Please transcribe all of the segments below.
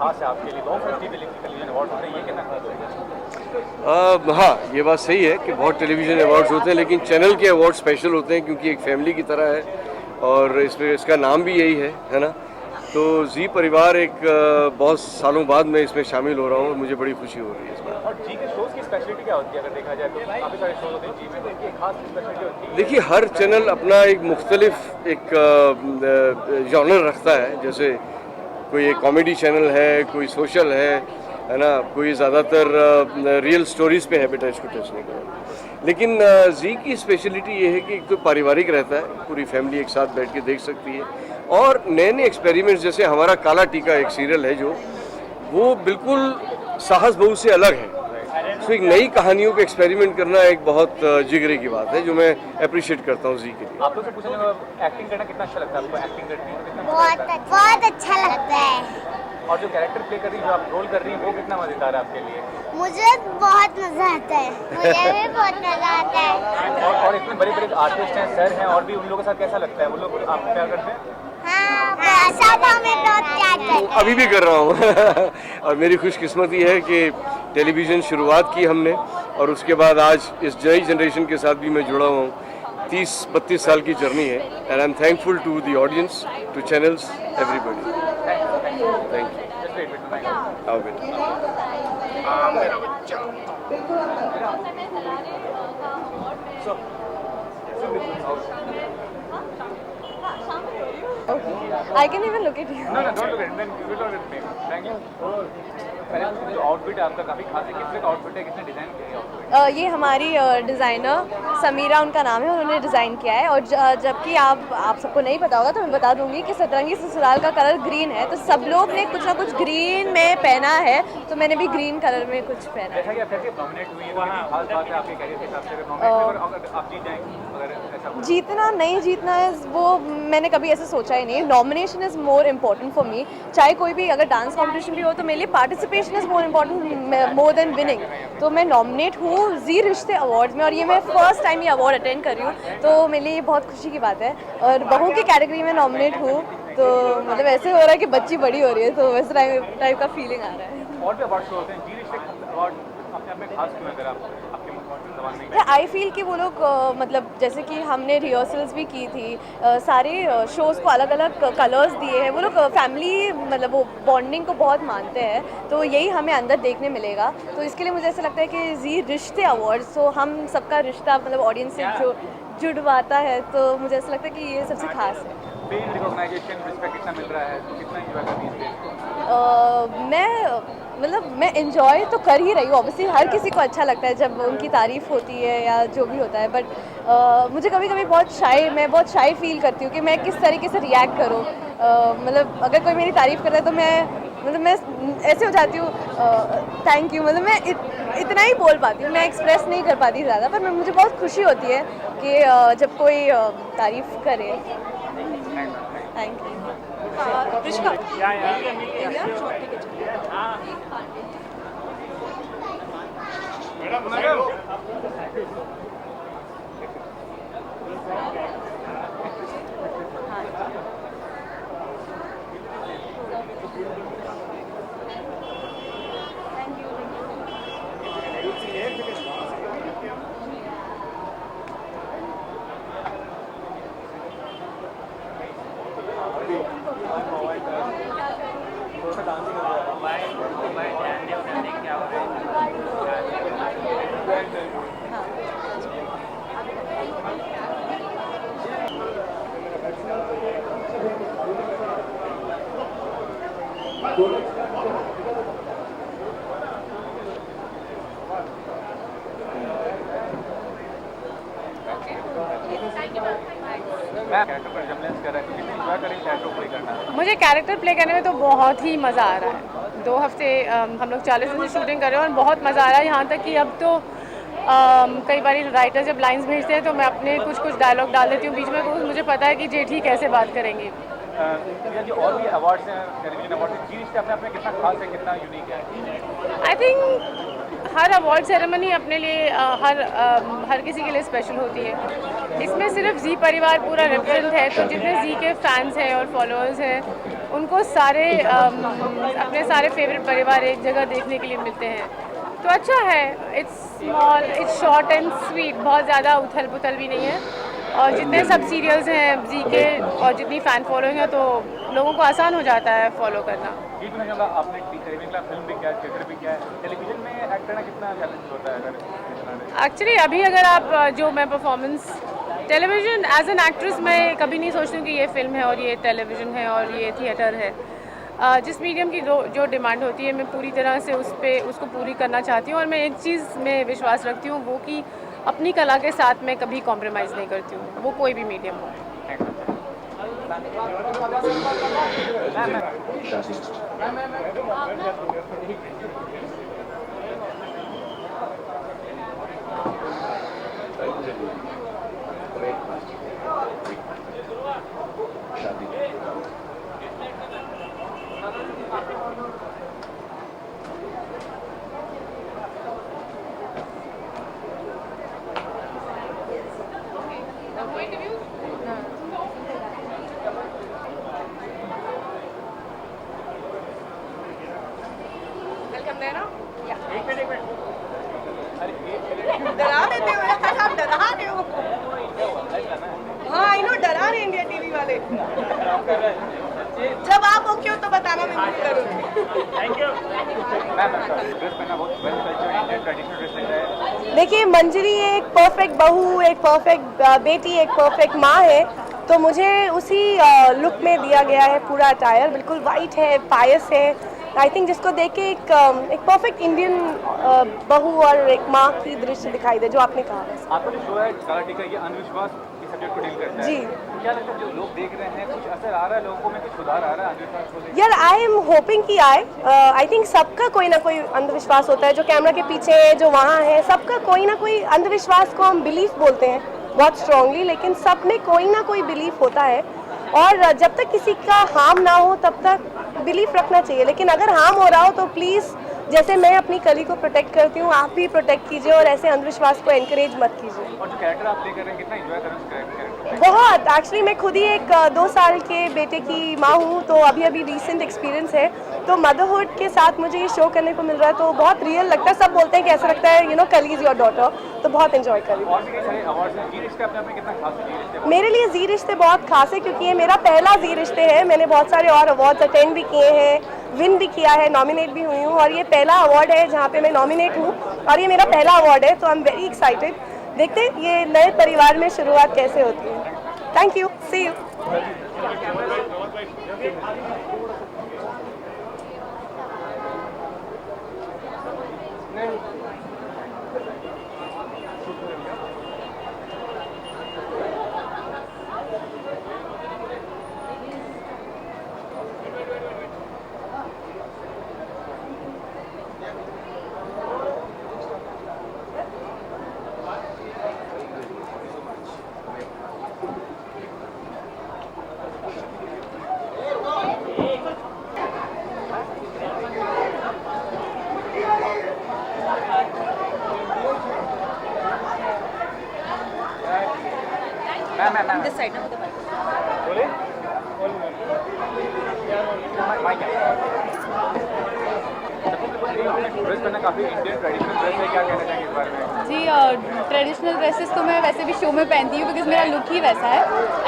खास है आपके लिए? बहुत सारे टेलीविजन अवार्ड होते हैं, ये कितना खास है? हाँ, ये बात सही है कि बहुत टेलीविज़न अवार्ड्स होते हैं, लेकिन चैनल के अवार्ड स्पेशल होते हैं क्योंकि एक फैमिली की तरह है और इसमें इसका नाम भी यही है ना? तो जी परिवार एक बहुत सालों बाद मैं इसमें शामिल हो रहा हूँ और मुझे बड़ी खुशी हो रही है इस बार। और जी के शोज़ की स्पेशलिटी क्या होती है अगर देखा जाए तो? काफ़ी सारे शोज़ होते हैं जी में, तो इनकी एक खास स्पेशलिटी होती है? देखिए, हर चैनल अपना एक मुख्तलिफ एक जॉनर रखता है। जैसे कोई एक कॉमेडी चैनल है, कोई सोशल है ना? कोई ज़्यादातर रियल स्टोरीज़ पे हैबिटेज को टच नहीं कर। लेकिन जी की स्पेशलिटी ये है कि एक तो पारिवारिक रहता है, पूरी फैमिली एक साथ बैठ के देख सकती है और नए-नए एक्सपेरिमेंट्स, जैसे हमारा काला टीका एक सीरियल है जो, वो बिल्कुल साहस बहू से अलग है। तो एक नई कहानियों पे एक्सपेरिमेंट करना एक बहुत जिगरे की बात है जो मैं अप्रिशिएट करता हूँ जी के लिए। आप लोग से पूछने लगा, एक्टिंग करना कितना अच्छा लगता है आपको? एक्टिंग करती है कितना बहुत अच्छा लगता है। और जो कैरेक्टर प्ले कर रही है, जो आप रोल कर रही है, वो कितना मजेदार है आपके लिए? मुझे बहुत मजा आता है। मुझे भी बहुत मजा आता है। और इतने बड़े बड़े आर्टिस्ट हैं, सर हैं, और भी उन लोगों के साथ कैसा लगता है? वो लोग आपको प्यार करते हैं? हाँ, सब हमें बहुत प्यार करते हैं। अभी भी कर रहा हूँ और मेरी खुशकिस्मती है कि टेलीविज़न शुरुआत की हमने और उसके बाद आज इस नई जनरेशन के साथ भी मैं जुड़ा हुआ हूँ। 30-32 साल की जर्नी है and I am thankful to the audience, to channels, everybody. Thank you. आओ बेटा। I can even look at you. No, don't look at it. Then you look at me. Thank you. पहले जो outfit है आपका काफी खास है। किसने आउटफिट है, किसने डिजाइन किया है आउटफिट? ये हमारी डिज़ाइनर समीरा उनका नाम है, उन्होंने डिज़ाइन किया है। और जबकि आप सबको नहीं पता होगा तो मैं बता दूंगी कि सतरंगी ससुराल का कलर ग्रीन है, तो सब लोग ने कुछ ना कुछ ग्रीन में पहना है, तो मैंने भी ग्रीन कलर में कुछ पहना है। जैसा कि आप कहते हैं नॉमिनेट हुई है, तो कितनी खास बात है आपके कैरियर के हिसाब से? अगर नॉमिनेट अगर आप जीत जाएंगी, अगर ऐसा कुछ जीतना नहीं जीतना है वो मैंने कभी ऐसे सोचा ही नहीं। Nomination is more important for me. चाहे कोई भी अगर डांस कॉम्पिटिशन भी हो तो मेरे लिए participation is more important more than winning. तो मैं नॉमिनेट हूँ जी रिश्ते अवार्ड्स में और ये मैं फर्स्ट टाइम ये अवार्ड अटेंड कर रही हूँ, तो मेरे लिए ये बहुत खुशी की बात है। और बहू की कैटेगरी में नॉमिनेट हूँ, तो मतलब ऐसे हो रहा है कि बच्ची बड़ी हो रही है, तो वैसे टाइप का फीलिंग आ रहा है। और भी अवार्ड शो होते हैं, जी रिश्ते अवार्ड अपने आप में खास क्यों है? अगर आपके जबान में आई फील कि वो लोग मतलब जैसे कि हमने रिहर्सल्स भी की थी, सारे शोज़ को अलग अलग कलर्स दिए हैं, वो लोग फैमिली मतलब वो बॉन्डिंग को बहुत मानते हैं, तो यही हमें अंदर देखने मिलेगा। तो इसके लिए मुझे ऐसा लगता है कि जी रिश्ते अवार्ड्स, तो हम सबका रिश्ता मतलब ऑडियंस से जो जुड़वाता है, तो मुझे ऐसा लगता है कि ये सबसे खास है। फेम, रिकॉग्नाइजेशन, रिस्पेक्ट कितना मिल रहा है, तो कितना एंजॉय कर रही है? मैं एंजॉय तो कर ही रही हूँ। ऑब्वियसली हर किसी को अच्छा लगता है जब उनकी तारीफ़ होती है या जो भी होता है, बट मुझे कभी कभी मैं बहुत शाई फील करती हूँ कि मैं किस तरीके से रिएक्ट करूँ। मतलब अगर कोई मेरी तारीफ़ करता है तो मैं ऐसे हो जाती हूँ, थैंक यू, मतलब मैं इतना ही बोल पाती हूँ, मैं एक्सप्रेस नहीं कर पाती ज़्यादा। पर मुझे बहुत खुशी होती है कि जब कोई तारीफ़ करे। Thank you. मुझे कैरेक्टर प्ले करने में तो बहुत ही मज़ा आ रहा है। 2 हफ्ते हम लोग 40 दिन से शूटिंग कर रहे हैं और बहुत मज़ा आ रहा है। यहाँ तक कि अब तो कई बार राइटर जब लाइंस भेजते हैं तो मैं अपने कुछ डायलॉग डाल देती हूँ बीच में, तो मुझे पता है कि जेठी कैसे बात करेंगे। जो और भी अवार्ड्स हैं, टेलीविजन अवार्ड, जी रिश्ते अपने आप में कितना खास है, कितना यूनिक है? I think her award ceremony अपने लिए हर किसी के लिए स्पेशल होती है। इसमें सिर्फ जी परिवार पूरा रिप्रेजेंट है, तो जितने जी के फैंस हैं और फॉलोअर्स हैं उनको सारे अपने सारे फेवरेट परिवार एक जगह देखने के लिए मिलते हैं, तो अच्छा है। It's small, it's short and sweet, बहुत ज़्यादा उथल पुथल भी नहीं है। और जितने सब सीरियल्स हैं जी के और जितनी फ़ैन फॉलोइंग है, तो लोगों को आसान हो जाता है फॉलो करना। आपने फिल्म भी किया, थिएटर भी किया है, टेलीविजन में एक्ट करना कितना चैलेंज होता है? अगर एक्चुअली अभी अगर आप जो मैं performance television as an actress मैं कभी नहीं सोचती हूँ कि ये फिल्म है और ये टेलीविज़न है और ये थिएटर है। जिस मीडियम की जो डिमांड होती है, मैं पूरी तरह से उसको पूरी करना चाहती हूँ। और मैं एक चीज़ में विश्वास रखती हूँ, वो कि अपनी कला के साथ मैं कभी कॉम्प्रोमाइज़ नहीं करती हूँ, वो कोई भी मीडियम हो। डरा देते हो यार, आप डरा रहे हो। हाँ आई नो, डरा रहे इंडिया टीवी वाले। जब आप ओके हो तो बताना, मैं भी करूँगी। देखिए, मंजरी एक परफेक्ट बहू, एक परफेक्ट बेटी, एक परफेक्ट माँ है, तो मुझे उसी लुक में दिया गया है। पूरा अटायर बिल्कुल वाइट है, पायस है। आई थिंक जिसको देख के एक परफेक्ट इंडियन बहू और एक माँ की दृश्य दिखाई दे, जो आपने कहा। आपका जो शो है कराटे का, ये अंधविश्वास के सब्जेक्ट को डील करता है जी। क्या लगता है जो लोग देख रहे हैं, कुछ असर आ रहा है लोगों में, कुछ सुधार आ रहा है अंधविश्वास को? यार आई एम होपिंग कि आई थिंक सबका कोई ना कोई अंधविश्वास होता है, जो कैमरा के पीछे है, जो वहाँ है, सबका कोई ना कोई अंधविश्वास को हम बिलीफ बोलते हैं बहुत स्ट्रांगली, लेकिन सब में कोई ना कोई बिलीफ होता है। और जब तक किसी का हार्म ना हो तब तक बिलीफ रखना चाहिए, लेकिन अगर हार्म हो रहा हो तो प्लीज़, जैसे मैं अपनी कली को प्रोटेक्ट करती हूँ, आप भी प्रोटेक्ट कीजिए और ऐसे अंधविश्वास को एनकरेज मत कीजिए। और जो कैरेक्टर आप प्ले कर रहे हैं, कितना एंजॉय कर रहे हैं उस कैरेक्टर? बहुत, एक्चुअली मैं खुद ही एक 2 साल के बेटे की माँ हूँ, तो अभी रीसेंट एक्सपीरियंस है, तो मदरहुड के साथ मुझे ये शो करने को मिल रहा है, तो बहुत रियल लगता है। सब बोलते हैं कि ऐसा लगता है कली इज़ योर डॉटर, तो बहुत एंजॉय कर रही हूँ। और भी कई सारे अवार्ड्स हैं, जी रिश्ते अपने आप में कितना खास है? जी रिश्ते मेरे लिए जी रिश्ते बहुत खास है, क्योंकि ये मेरा पहला जी रिश्ते है। मैंने बहुत सारे और अवार्ड्स अटेंड भी किए हैं, विन भी किया है, नॉमिनेट भी हुई हूँ, और ये पहला अवार्ड है जहाँ पे मैं नॉमिनेट हूँ, और ये मेरा पहला अवार्ड है, तो आई एम वेरी एक्साइटेड। देखते हैं ये नए परिवार में शुरुआत कैसे होती है। Thank you, see you. Ma'am this side ना बोले ड्रेस करना काफ़ी इंडियन ट्रेडिशनल ड्रेस है, क्या कहना चाहेंगे इस बारे में? जी, ट्रेडिशनल ड्रेसेस तो मैं वैसे भी शो में पहनती हूँ, बिकॉज मेरा लुक ही वैसा है।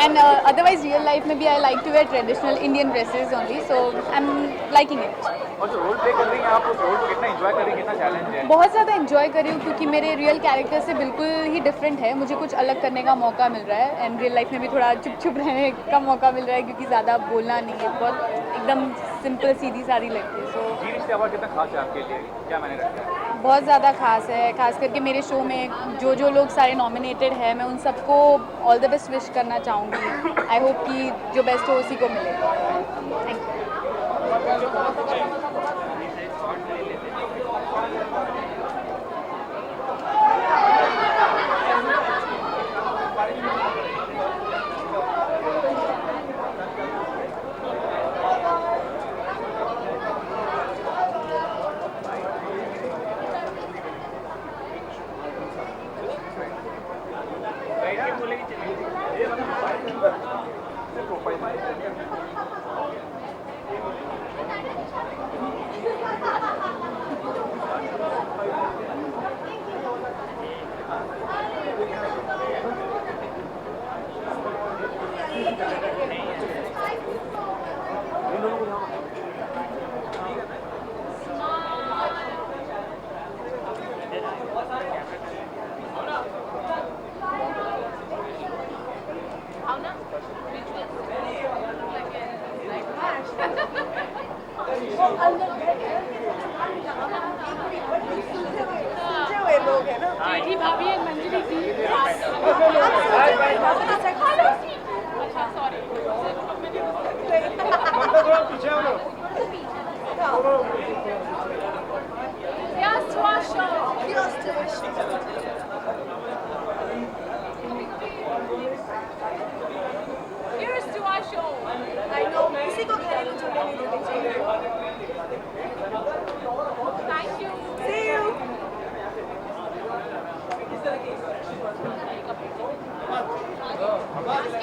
एंड अदरवाइज रियल लाइफ में भी I like to wear traditional Indian dresses only, so I am liking it. और जो रोल प्ले कर रही हैं आप, उस रोल को कितना एंजॉय कर रही हैं, कितना चैलेंज है? बहुत ज़्यादा एंजॉय कर रही हूँ, क्योंकि मेरे रियल कैरेक्टर से बिल्कुल ही डिफरेंट है। मुझे कुछ अलग करने का मौका मिल रहा है, एंड रियल लाइफ में भी थोड़ा चुप चुप रहने का मौका मिल रहा है, क्योंकि ज़्यादा बोलना नहीं है, बहुत एकदम सिंपल सीधी सादी लगती है। सो जी रिश्ते अवार्ड कितना खास है आपके लिए, क्या मैंने रखा है? बहुत ज़्यादा खास है, खास करके मेरे शो में जो लोग सारे नॉमिनेटेड हैं, मैं उन सबको ऑल द बेस्ट विश करना चाहूँगी। आई होप कि जो बेस्ट हो उसी को मिले। Thank you.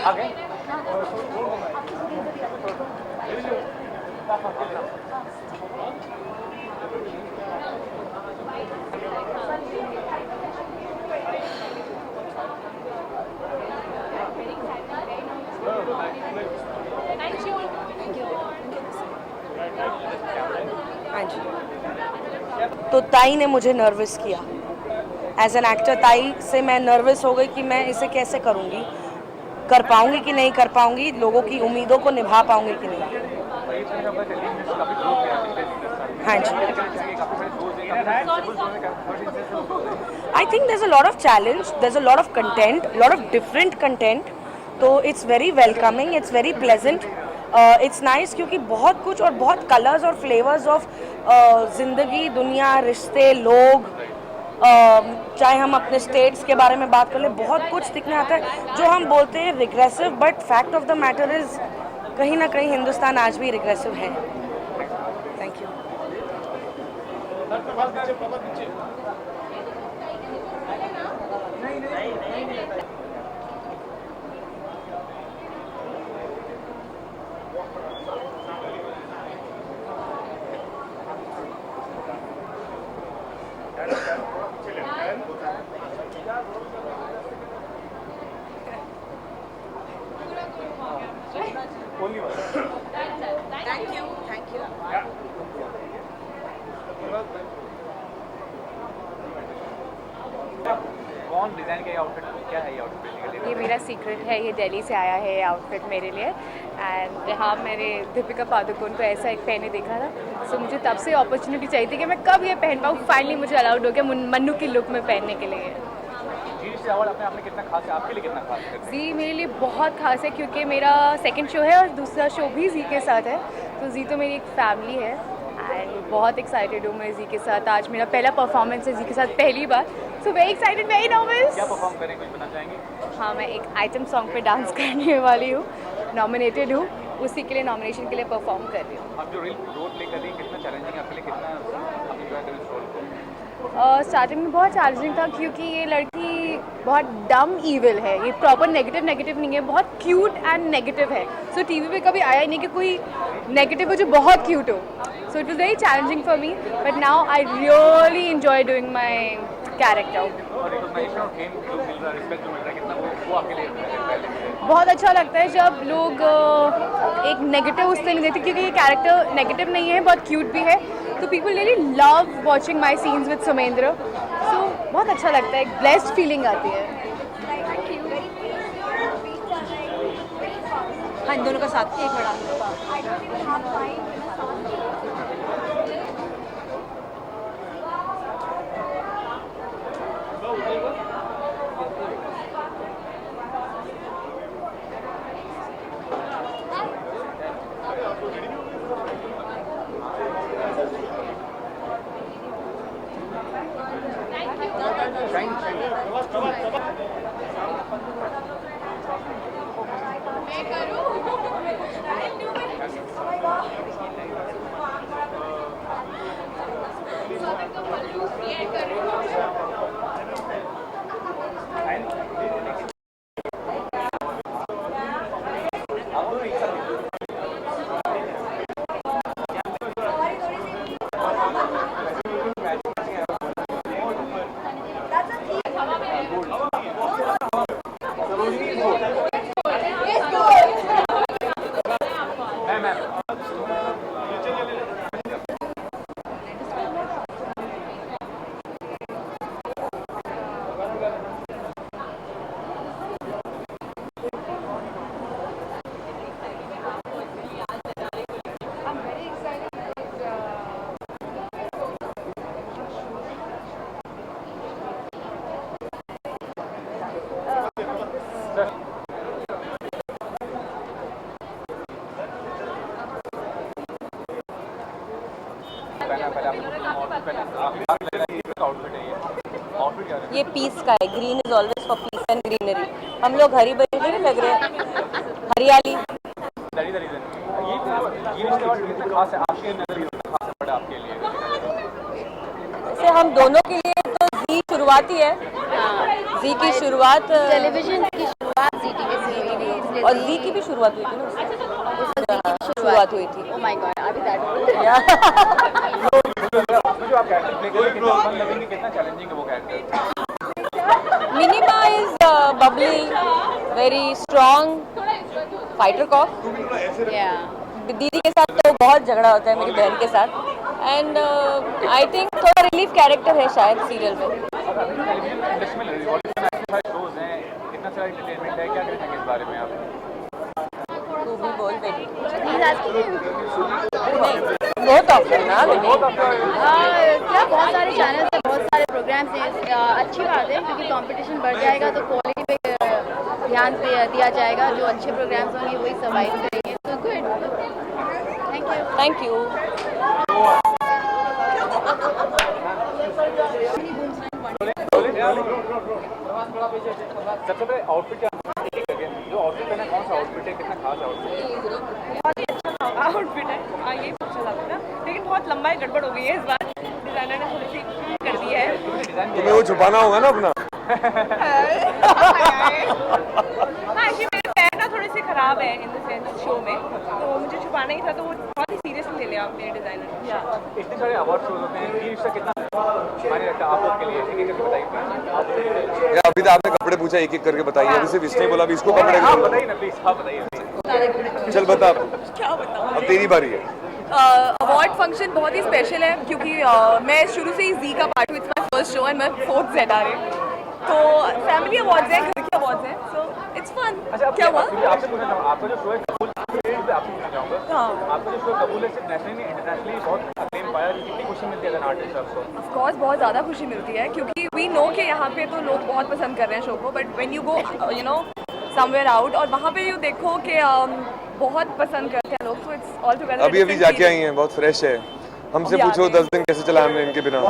आगे हाँ जी। तो ताई ने मुझे नर्वस किया एज एन एक्टर। ताई से मैं नर्वस हो गई कि मैं इसे कैसे करूँगी, कर पाऊँगी कि नहीं कर पाऊँगी, लोगों की उम्मीदों को निभा पाऊँगी कि नहीं। हाँ जी। I think there's a lot of challenge, there's a lot of content, a lot of different content. तो it's very welcoming, it's very pleasant, it's nice क्योंकि बहुत कुछ और बहुत कलर्स और फ्लेवर्स ऑफ ज़िंदगी, दुनिया, रिश्ते, लोग, चाहे हम अपने स्टेट्स के बारे में बात कर ले, बहुत कुछ दिखने आता है। जो हम बोलते हैं regressive, but fact of the matter is कहीं ना कहीं हिंदुस्तान आज भी रिग्रेसिव है। Thank you. Thank you, thank you. कौन डिजाइन किया आउटफिट, क्या है ये आउटफिट? ये मेरा सीक्रेट है, ये दिल्ली से आया है ये आउटफिट मेरे लिए। एंड हाँ, मैंने दीपिका पादुकोण को ऐसा एक पहने देखा था, सो मुझे तब से अपॉर्चुनिटी चाहिए थी कि मैं कब ये पहन पाऊँ। फाइनली मुझे अलाउड हो गया मन्नू की लुक में पहनने के लिए। जी से अवार्ड अपने आप में कितना खास है, आपके लिए कितना खास है? जी मेरे लिए बहुत खास है क्योंकि मेरा सेकंड शो है और दूसरा शो भी जी के साथ है, तो जी तो मेरी एक फैमिली है एंड बहुत एक्साइटेड हूँ मैं जी के साथ। आज मेरा पहला परफॉर्मेंस है जी के साथ, पहली बार, so very excited, very nervous. क्या परफॉर्म करें, कुछ बताना चाहेंगे? हाँ, मैं एक आइटम सॉन्ग पे डांस करने वाली हूँ, नॉमिनेटेड हूँ, उसी के लिए नॉमिनेशन के लिए परफॉर्म कर रही हूँ। आप जो रोल प्ले कर रही हैं कितना चैलेंजिंग है आपके लिए, कितना आप एंजॉय करें इस रोल को? स्टार्टिंग में बहुत चैलेंजिंग था क्योंकि ये लड़की बहुत डम ईविल है, ये प्रॉपर नेगेटिव नहीं है, बहुत क्यूट एंड नेगेटिव है। सो टीवी पे कभी आया ही नहीं कि कोई नेगेटिव हो जो बहुत क्यूट हो। So it was very challenging for me, but now I really enjoy doing my character. और रिकॉग्निशन और फेम जो मिल रहा है, रिस्पेक्ट जो मिल रहा है, कितना वो आपके लिए पहले? बहुत अच्छा लगता है जब लोग एक नेगेटिव उससे नहीं देते, क्योंकि ये कैरेक्टर नेगेटिव नहीं है, बहुत क्यूट भी है, तो people really love watching my scenes with Sumendra. So बहुत अच्छा लगता है, एक ब्लेस्ड फीलिंग आती है। हाँ, इन दोनों का साथ एक बड़ा ये पीस का है, green is always for piece and greenery. हम लोग हरी भरी नहीं लग रहे, हरियाली। वैसे हम दोनों के लिए तो जी शुरुआती है, जी की शुरुआत टेलीविजन की शुरुआत जी टीवी से हुई थी और जी की भी शुरुआत हुई थी ना उससे। शुरुआत हुई थी। ओ माय गॉड अभी दैट उसमें जो आप कैरेक्टर प्ले करेंगे कितना फन लगेंगे, कितना चैलेंजिंग है वो कैरेक्टर? मिनिमा is bubbly, very strong fighter cop. या दीदी के साथ तो बहुत झगड़ा होता है मेरी बहन के साथ, एंड आई थिंक थोड़ा रिलीफ कैरेक्टर है शायद सीरियल में। टेलीविजन इंडस्ट्री में रिवॉल्यूशन ऐसे सारे शोज हैं, इतना सारा एंटरटेनमेंट है, क्या कहना चाहेंगे इस बारे में आप? तू भी बोल बेटी। प्लीज आज की नहीं बहुत ऑप्शन ना बेटी। क्या बहुत सारे चैनल्स हैं, बहुत सारे प्रोग्राम्स हैं। अच्छी बात है क्योंकि कंपटीशन बढ़ जाएगा तो क्वालिटी पे ध्यान दिया जाएगा। जो अच्छे प्रोग्राम्स होंगे वही सर्वाइव करेंगे। तो गुड, थैंक यू। सबसे पहले आउटफिट क्या जो आउटफिट पहना है, कौन सा आउटफिट है, कितना खास आउटफिट? आउटफिट है हाँ, ये अच्छा लग रहा है, लेकिन बहुत लंबाई गड़बड़ हो गई है इस बार। डिजाइनर ने थोड़ी सी कर दी है। तुम्हें वो छुपाना होगा ना अपना। हाँ एक्चुअली मेरे पैर ना थोड़े से खराब है इन द सेंस शो में, तो मुझे छुपाना ही था, तो वो बहुत ही सीरियसली ले लिया आपने डिजाइनर। इतने सारे अवार्ड शोज होते हैं, ये रिश्ता कितना मायने रखता है आप लोग के लिए? एक एक करके बताइए प्लीज। अभी तो आपने कपड़े पूछा, एक एक करके बताइए। अभी सिर्फ इसने बोला, अभी इसको कपड़े हाँ बताइए ना प्लीज, हाँ बताइए। चल बता, क्या बताऊँ? अब तेरी बारी है। अवार्ड फंक्शन बहुत ही स्पेशल है क्योंकि मैं शुरू से ही जी का पार्ट हूँ। It's my first show and मैं 4th ZRA, तो फैमिली अवार्ड्स हैं, घर के अवार्ड्स हैं, सो इट्स फन। अच्छा क्या हुआ? आपसे पूछना चाहूँगा, आपका जो शो है कबूल, आपसे पूछना चाहूँगा, आपका जो शो कबूल है सिर्फ नेशनली इंटरनेशनली बहुत acclaim पाया, कितनी खुशी मिलती है एज एन आर्टिस्ट आपको? ऑफ कोर्स बहुत ज़्यादा खुशी मिलती है क्योंकि वी नो कि यहाँ पे तो लोग बहुत पसंद कर रहे हैं शो को, but when you go you know somewhere out और वहाँ पे यू देखो कि बहुत पसंद करते हैं लोग, तो इट्स ऑल टुगेदर। अभी जाके आई हैं, बहुत फ्रेश है। हमसे पूछो 10 दिन कैसे चला हमने इनके बिना। और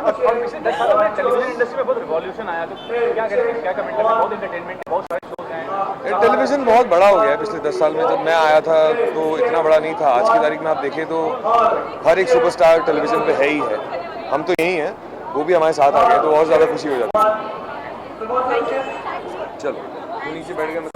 पिछले 10 सालों में टेलीविजन इंडस्ट्री में बहुत रिवॉल्यूशन आया, तो क्या करेंगे, क्या कमेंट करेंगे? बहुत एंटरटेनमेंट है, बहुत सारे शोज हैं। टेलीविजन बहुत बड़ा हो गया है पिछले 10 साल में। जब मैं आया था तो इतना बड़ा नहीं था। आज की तारीख में आप देखें तो हर एक सुपरस्टार टेलीविजन पे है ही है। हम तो यही हैं, वो भी हमारे साथ आ गए, तो और ज़्यादा खुशी हो जाती है। चलो तू नीचे बैठ गया, मतलब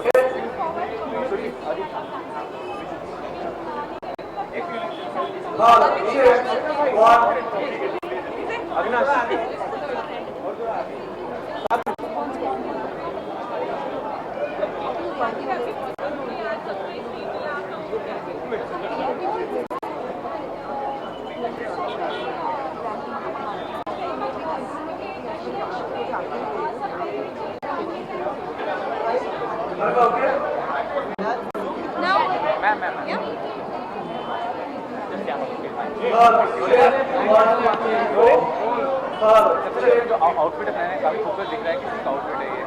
जो आउटफिट है काफी खूबसूरत दिख रहा है, किसका आउटफिट है ये?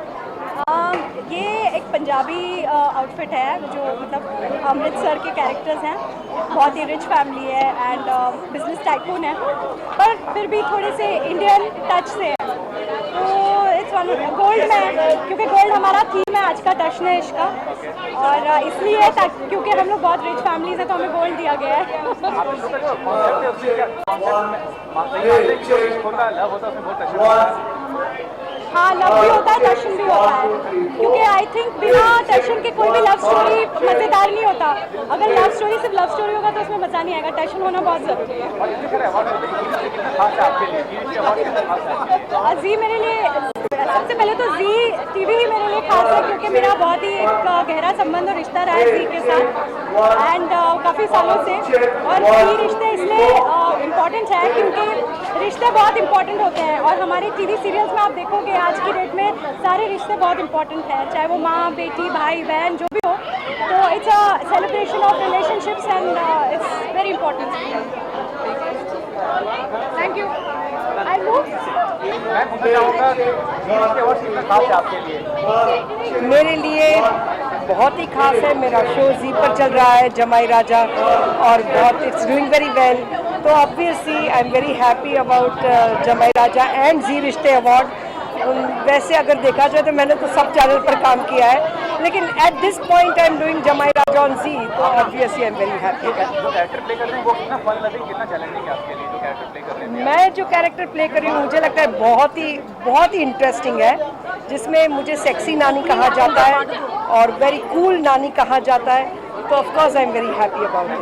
ये एक पंजाबी आउटफिट है जो मतलब अमृतसर के कैरेक्टर्स हैं। बहुत ही रिच फैमिली है एंड बिजनेस टाइकून है, पर फिर भी थोड़े से इंडियन टच से है। तो इट्स वन गोल्ड में, क्योंकि गोल्ड हमारा थीम है आज का, टशनेश का, और इसलिए क्योंकि हम लोग बहुत रिच फैमिलीज हैं तो हमें गोल्ड दिया गया है। आपने शो का जो कॉन्सेप्ट है उसमें क्या कॉन्सेप्ट में होता है, लव होता है उसमें बहुत अच्छा होता है। हाँ, लव भी होता है, टशन भी होता है, क्योंकि आई थिंक बिना टशन के कोई भी लव स्टोरी मज़ेदार नहीं होता। अगर लव स्टोरी सिर्फ लव स्टोरी होगा तो उसमें मज़ा नहीं आएगा, टशन होना बहुत ज़रूरी है। और इतने सारे अवार्ड होते हैं, कितना खास है आपके लिए? ये अवार्ड कितना खास है आपके लिए? जी मेरे लिए सबसे पहले तो जी टीवी ही मेरे लिए खास है क्योंकि मेरा बहुत ही एक गहरा संबंध और रिश्ता रहा है जी के साथ एंड काफ़ी सालों से। और जी रिश्ते इसलिए इम्पॉर्टेंट है क्योंकि रिश्ते बहुत इंपॉर्टेंट होते हैं और हमारे टीवी सीरियल्स में आप देखोगे आज की डेट में सारे रिश्ते बहुत इंपॉर्टेंट हैं, चाहे वो माँ बेटी भाई बहन जो भी हो। तो it's a celebration of relationships and it's very important. Thank you. I move. मैं पूछना चाहूँगा कि ये अवार्ड कितना खास है आपके लिए? मेरे लिए बहुत ही खास है। मेरा शो जी पर चल रहा है, जमाई राजा, और बहुत इट्स डूइंग वेरी वेल। तो obviously I am very happy about जमाई राजा एंड जी रिश्ते अवार्ड। वैसे अगर देखा जाए तो मैंने तो सब चैनल पर काम किया है, लेकिन at this point I am doing जमाई राजा ऑन जी, तो obviously I am very happy. जो कैरेक्टर प्ले कर रहे हैं वो कितना फन लविंग, कितना चैलेंजिंग है आपके लिए जो कैरेक्टर प्ले कर रहे हैं? मैं जो कैरेक्टर प्ले कर रही हूँ मुझे लगता है बहुत ही इंटरेस्टिंग है, जिसमें मुझे सेक्सी नानी कहा जाता है और वेरी कूल नानी कहा जाता है, तो of course I am very happy about it.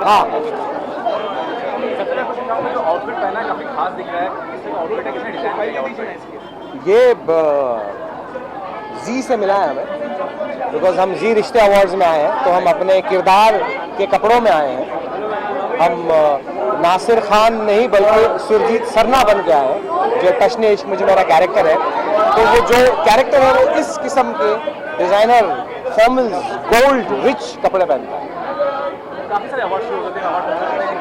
हाँ, सबसे पहले पूछना चाहूँगा जो आउटफिट पहना है काफी खास दिख रहा है, किसका आउटफिट है, किसने डिजाइन किया है? ये जी से मिला है हमें, बिकॉज हम जी रिश्ते अवार्ड्स में आए हैं, तो हम अपने किरदार के कपड़ों में आए हैं। हम नासिर खान नहीं बल्कि सुरजीत सरना बन के आए हैं, जो टशने इश्क में जो मेरा कैरेक्टर है, तो वो जो कैरेक्टर है वो इस किस्म के डिज़ाइनर फॉर्मल्स गोल्ड रिच कपड़े पहनता है। काफी सारे अवार्ड शो होते हैं, अवार्ड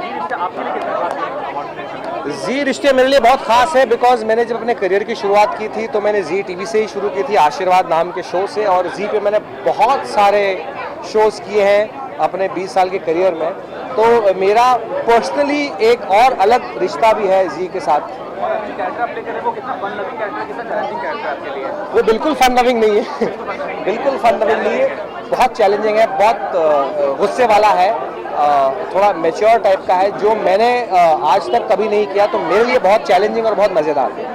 जी रिश्ते आपके लिए कितना खास है? जी रिश्ते मेरे लिए बहुत खास है, बिकॉज मैंने जब अपने करियर की शुरुआत की थी तो मैंने जी टीवी से ही शुरू की थी, आशीर्वाद नाम के शो से, और जी पे मैंने बहुत सारे शोज़ किए हैं अपने 20 साल के करियर में, तो मेरा पर्सनली एक और अलग रिश्ता भी है जी के साथ। और अच्छी कैरेक्टर आप प्ले कर रहे हैं वो कितना फन लविंग कैरेक्टर, कितना चैलेंजिंग कैरेक्टर आपके लिए? वो बिल्कुल फन लविंग नहीं है बिल्कुल फन लविंग नहीं है, बहुत चैलेंजिंग है, बहुत गुस्से वाला है, थोड़ा मैच्योर टाइप का है, जो मैंने आज तक कभी नहीं किया, तो मेरे लिए बहुत चैलेंजिंग और बहुत मज़ेदार है।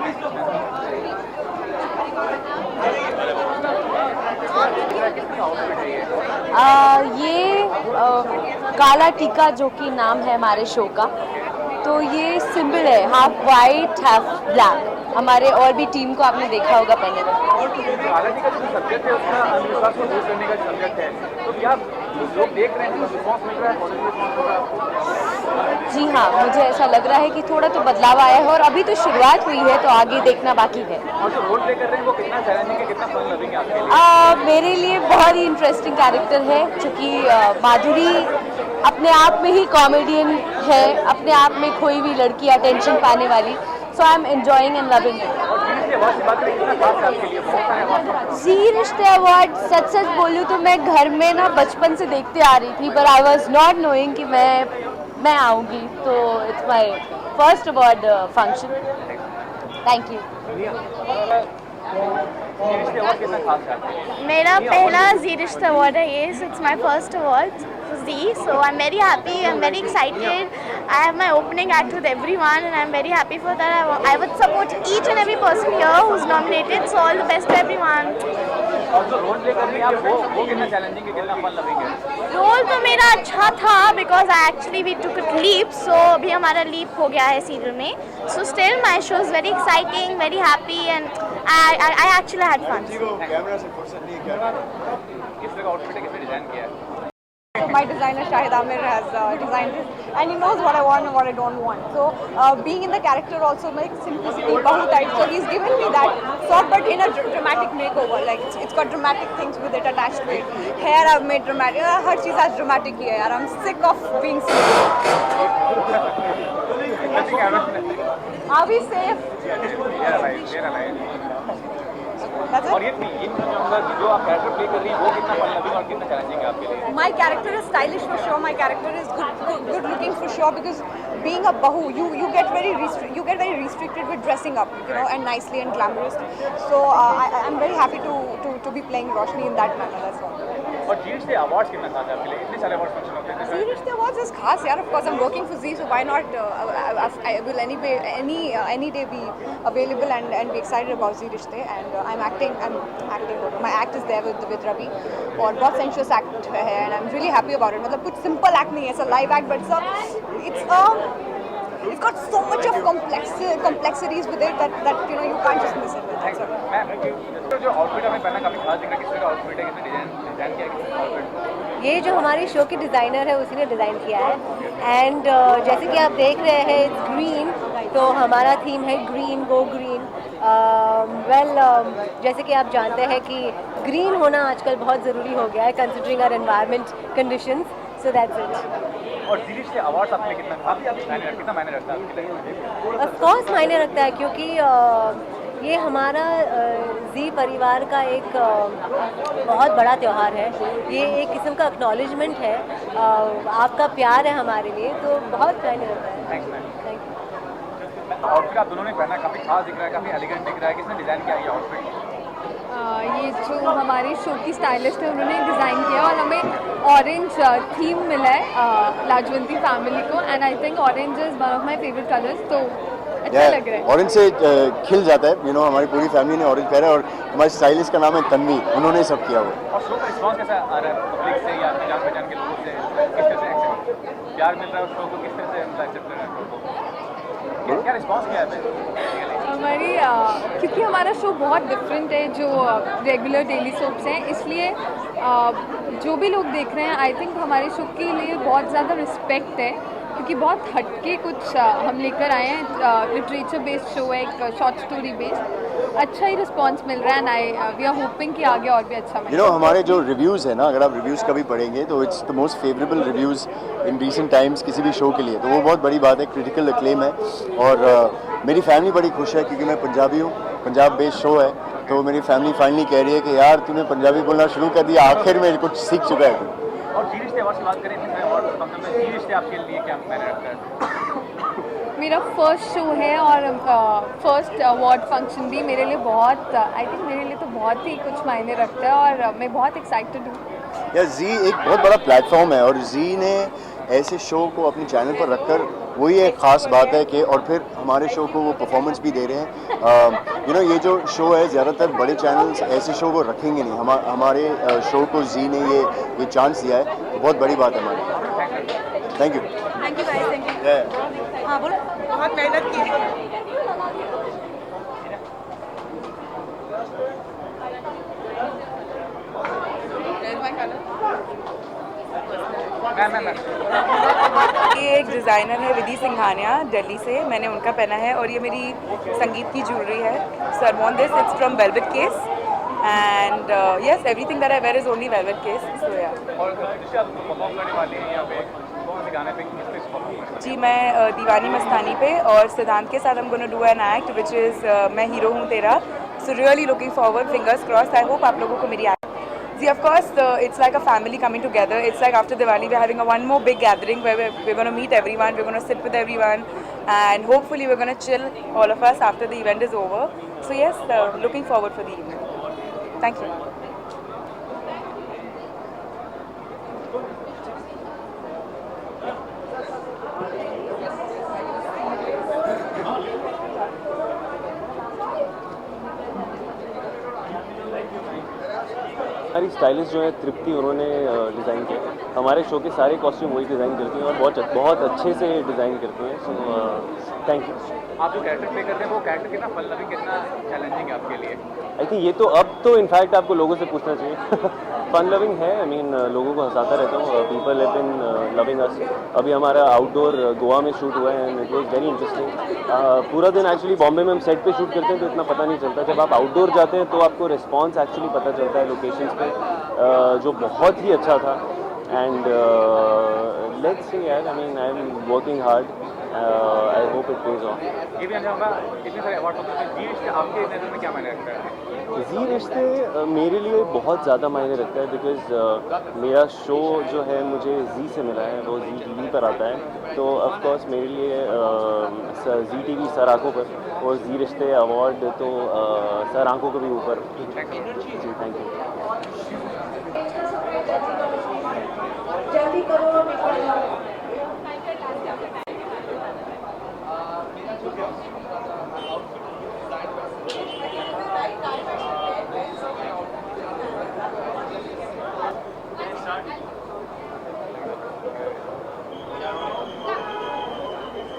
ये काला टीका जो कि नाम है हमारे शो का, तो ये सिंबल है, हाफ वाइट हाफ ब्लैक। हमारे और भी टीम को आपने देखा होगा पहले में। हालांकि का जो सब्जेक्ट है उसका अंधविश्वास को दूर करने का सब्जेक्ट है, तो क्या लोग देख रहे हैं तो रिस्पॉन्स मिल रहा है, पॉजिटिव रिस्पॉन्स हो रहा है? जी हाँ, मुझे ऐसा लग रहा है कि थोड़ा तो बदलाव आया है, और अभी तो शुरुआत हुई है, तो आगे देखना बाकी है। और जो रोल प्ले कर रहे हैं वो कितना चैलेंजिंग है, कितना फन लविंग है आपके लिए? मेरे लिए बहुत ही इंटरेस्टिंग कैरेक्टर है, क्योंकि माधुरी अपने आप में ही कॉमेडियन है, अपने आप में कोई भी लड़की अटेंशन पाने वाली, so I am enjoying and loving it. Zee Rishtey award सच बोलूँ तो मैं घर में ना बचपन से देखते आ रही थी, पर आई वॉज नॉट नोइंग कि मैं आऊँगी, तो it's my first award function. Thank you. मेरा पहला जी रिश्ता अवार्ड है ये, it's my first award Zee, so I'm very happy, I'm very excited. I have my opening act with everyone and I'm very happy for that. I would support each and every person here who's nominated, so all the best to everyone. और जो role play कर रही हैं आप वो कितना challenging है, कितना फन लविंग है? रोल तो मेरा अच्छा था because actually we took a leap, so अभी हमारा leap हो गया है सीरियल में, so still my show is very exciting, very happy and I actually had fun. किस तरह का आउटफिट है, किसने डिजाइन किया है? My designer Shahid Amir has designed this, and he knows what I want and what I don't want. So being in the character also makes simplicity bahu type. So he's given me that sort, but in a dramatic makeover. Like it's got dramatic things with it attached to it. Hair I've made dramatic. Har cheez has dramatic kiya yaar. I'm sick of being sick. Are we safe? और ये चाहूँगा कि जो आप character play कर रही हैं वो कितना फन लविंग और कितना चैलेंजिंग है आपके लिए? My character is stylish for sure. My character is good looking for sure, because being a bahu, you get very restricted with dressing up, you know, and nicely and glamorous. So I'm very happy to be playing Roshni in that manner. That's all. और जी रिश्ते awards कितना खास है आपके लिए? इतने सारे award function होते हैं। जी रिश्ते awards is खास यार. Of course I'm working for Zee, so why not? I will any day be available and be excited about Zee Rishte, and I'm acting. My act is there with Ravi, और बहुत sensuous act है, and I'm really happy about it. मतलब कुछ simple act नहीं है, it's a live act, but it's got so much of complexities with it that you know you can't just miss it. That's all. Ma'am जो outfit आपने पहना काफी खास दिख रहा है, किस तरह का आउटफिट है, किसने डिजाइन किया है आउटफिट? ये जो हमारे शो की डिज़ाइनर है उसी ने डिज़ाइन किया है, एंड जैसे कि आप देख रहे हैं इट्स ग्रीन, तो हमारा थीम है ग्रीन गो ग्रीन। जैसे कि आप जानते हैं कि ग्रीन होना आजकल बहुत ज़रूरी हो गया है considering our environment conditions, so that's it. और जी रिश्ते अवार्ड्स आपके लिए कितना मायने रखता है आपके लिए? ऑफ कोर्स मायने रखता है, क्योंकि ये हमारा जी परिवार का एक बहुत बड़ा त्यौहार है, ये एक किस्म का एक्नॉलेजमेंट है, आपका प्यार है हमारे लिए, तो बहुत मायने रखता है। Thank you. आउटफिट आप दोनों ने पहना काफ़ी खास दिख रहा है, काफ़ी एलिगेंट दिख रहा है, किसने डिज़ाइन किया ये आउटफिट? ये जो हमारे शो की स्टाइलिस्ट है उन्होंने डिज़ाइन किया और हमें ऑरेंज थीम मिला है लाजवंती फैमिली को and I think orange is one of my favourite colours तो अच्छा लग रहा है। ऑरेंज से खिल जाता है, यू नो हमारी पूरी फैमिली ने ऑरेंज पहना है और हमारे स्टाइलिस्ट का नाम है तन्वी, उन्होंने सब किया हुआ। और शो का रिस्पॉन्स कैसा आ रहा है पब्लिक से या जान पहचान के लोगों से, किस तरह से एक्सेप्ट प्यार मिल रहा है उस शो को, किस तरह से मतलब एक्सेप्ट कर रहे हैं शो को, क्या रिस्पॉन्स किया है? हमारी क्योंकि हमारा शो बहुत डिफरेंट है जो रेगुलर डेली सोप्स हैं, इसलिए जो भी लोग देख रहे हैं आई थिंक हमारे शो के लिए बहुत ज़्यादा रिस्पेक्ट है क्योंकि बहुत हटके कुछ हम लेकर आए हैं। लिटरेचर बेस्ड शो है, एक शॉर्ट स्टोरी बेस्ड, अच्छा ही रिस्पांस मिल रहा है एंड वी आर होपिंग कि आगे और भी अच्छा मिले। यू नो हमारे जो रिव्यूज़ है ना, अगर आप रिव्यूज़ कभी पढ़ेंगे तो it's the most favourable reviews in recent times किसी भी शो के लिए, तो वो बहुत बड़ी बात है, क्रिटिकल अक्लेम है। और मेरी फैमिली बड़ी खुश है क्योंकि मैं पंजाबी हूँ, पंजाब बेस्ड शो है, तो मेरी फैमिली फाइनली कह रही है कि यार तूने पंजाबी बोलना शुरू कर दिया, आखिर में कुछ सीख चुका है तू। और जी रिश्ते अवार्ड की बात करें, अवार्ड फंक्शन में जी रिश्ते आपके लिए क्या मायने रखता है? मेरा फर्स्ट शो है और फर्स्ट अवार्ड फंक्शन भी मेरे लिए बहुत आई थिंक मेरे लिए तो बहुत ही कुछ मायने रखता है और मैं बहुत एक्साइटेड हूँ। या जी एक बहुत बड़ा प्लेटफॉर्म है और जी ने ऐसे शो को अपने चैनल पर रखकर वही एक ख़ास बात है कि और फिर हमारे शो को वो परफॉर्मेंस भी दे रहे हैं। यू नो ये जो शो है ज़्यादातर बड़े चैनल्स ऐसे शो को रखेंगे नहीं, हमारे शो को जी ने ये चांस दिया है, बहुत बड़ी बात है हमारी। Thank you. Thank you guys, thank you. हाँ बोलो, बहुत मेहनत की है। ये एक डिज़ाइनर है विधि सिंघानिया दिल्ली से, मैंने उनका पहना है और ये मेरी संगीत की ज्वेलरी है। So I want this, it's from velvet case and yes everything that I wear is only velvet case. So या जी मैं दीवानी मस्तानी पे और सिद्धांत के साथ हम gonna do an act which is मैं हीरो हूँ तेरा। So really looking forward, fingers crossed. I hope आप लोगों को मेरी See, of course, it's like a family coming together. It's like after Diwali, we're having one more big gathering where we're going to meet everyone, we're going to sit with everyone, and hopefully we're going to chill, all of us, after the event is over. So yes, looking forward for the evening. Thank you. हमारी stylist जो है तृप्ति, उन्होंने design किया। हमारे show के सारे costume वही design करती हैं और बहुत अच्छे से डिज़ाइन करती हैं। So thank you. आप जो कैरेक्टर प्ले करते हैं वो कैरेक्टर कितना फन लविंग, कितना चैलेंजिंग है आपके लिए? आई थिंक ये तो अब तो इनफैक्ट आपको लोगों से पूछना चाहिए। फन लविंग है, आई मीन लोगों को हंसाता रहता हूँ। People have been loving us. अभी हमारा आउटडोर गोवा में शूट हुआ है and it was very interesting. पूरा दिन एक्चुअली बॉम्बे में हम सेट पे शूट करते हैं तो इतना पता नहीं चलता। जब आप आउटडोर जाते हैं तो आपको रिस्पॉन्स एक्चुअली पता चलता है लोकेशंस पे, जो बहुत ही अच्छा था। एंड लेट्स सी यार, I mean I am working hard, I hope it pays of. ये भी जानना इतने सारे अवार्ड होते हैं, जी रिश्ते आपके नज़र में क्या मायने रखता है? जी रिश्ते मेरे लिए बहुत ज़्यादा मायने रखता है बिकॉज़ मेरा शो जो है मुझे जी से मिला है, वो जी टीवी पर आता है। तो ऑफ कोर्स मेरे लिए जी टीवी सर आंखों पर और जी रिश्ते अवार्ड तो सर आंखों के भी ऊपर। जी थैंक यू।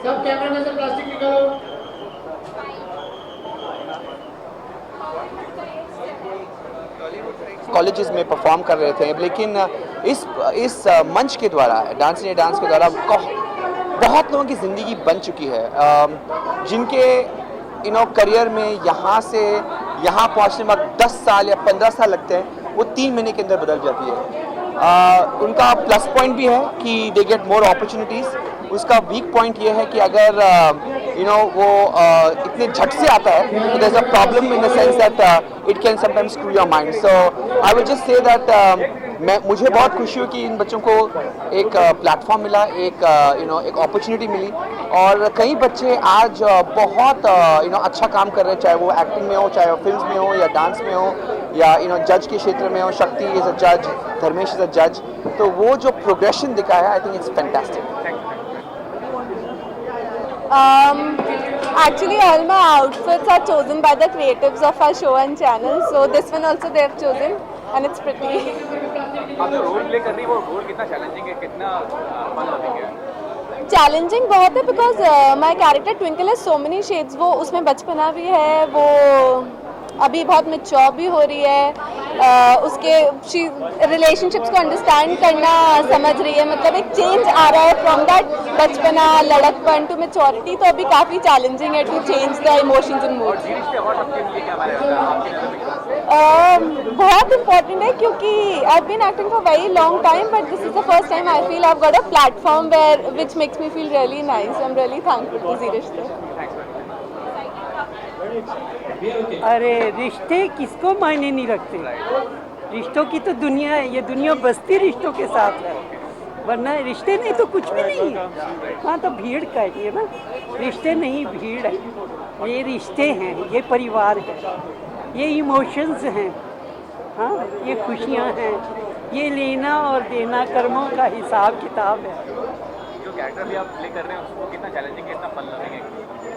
सब कैमरे में से प्लास्टिक निकालो। कॉलेजेस में परफॉर्म कर रहे थे, लेकिन इस मंच के द्वारा, डांस इंडिया डांस के द्वारा बहुत लोगों की ज़िंदगी बन चुकी है, जिनके करियर में यहाँ से यहाँ पहुँचने में 10 साल या 15 साल लगते हैं, वो 3 महीने के अंदर बदल जाती है। उनका प्लस पॉइंट भी है कि दे गेट मोर अपॉर्चुनिटीज़। उसका वीक पॉइंट ये है कि अगर वो इतने झट से आता है तो there is a problem in the sense that it can sometimes screw your mind. So I will just say that मुझे बहुत खुशी हुई कि इन बच्चों को एक प्लेटफॉर्म मिला, एक एक अपॉर्चुनिटी मिली और कई बच्चे आज बहुत अच्छा काम कर रहे हैं, चाहे वो एक्टिंग में हो, चाहे वो फिल्म में हो या डांस में हो या जज के क्षेत्र में हो। शक्ति इज़ अ जज, धर्मेश इज़ अ जज, तो वो जो प्रोग्रेशन दिखाया है I think it's fantastic. Actually, all my outfits are chosen by the creatives of our show and channel. So this one also they have chosen, and it's pretty. आप जो role play कर रही है वो role कितना challenging है, कितना fun loving है? चैलेंजिंग बहुत है बिकॉज माई कैरेक्टर ट्विंकल है सो मेनी शेड्स। वो उसमें बचपना भी है, वो अभी बहुत मैच्योर भी हो रही है, उसके रिलेशनशिप्स को अंडरस्टैंड करना समझ रही है। मतलब एक चेंज आ रहा है फ्रॉम दैट बचपना लड़कपन टू मैच्योरिटी, तो अभी काफ़ी चैलेंजिंग है to change the emotions and moods. बहुत इंपॉर्टेंट है क्योंकि I have been acting for very long time but this is the first time I feel I have got a platform where which makes me feel really nice. I am really thankful to Zee Rishtey. अरे रिश्ते किसको मायने नहीं रखते, रिश्तों की तो दुनिया है, ये दुनिया बसती रिश्तों के साथ है, वरना रिश्ते नहीं तो कुछ भी नहीं है। हाँ तो भीड़ का है ना, रिश्ते नहीं भीड़ है, ये रिश्ते हैं, ये परिवार है, ये इमोशंस हैं, हाँ ये खुशियाँ हैं, ये लेना और देना कर्मों का हिसाब किताब है। जो कैरेक्टर भी आप प्ले कर रहे हैं उसको कितना चैलेंजिंग, कितना फन लविंग है?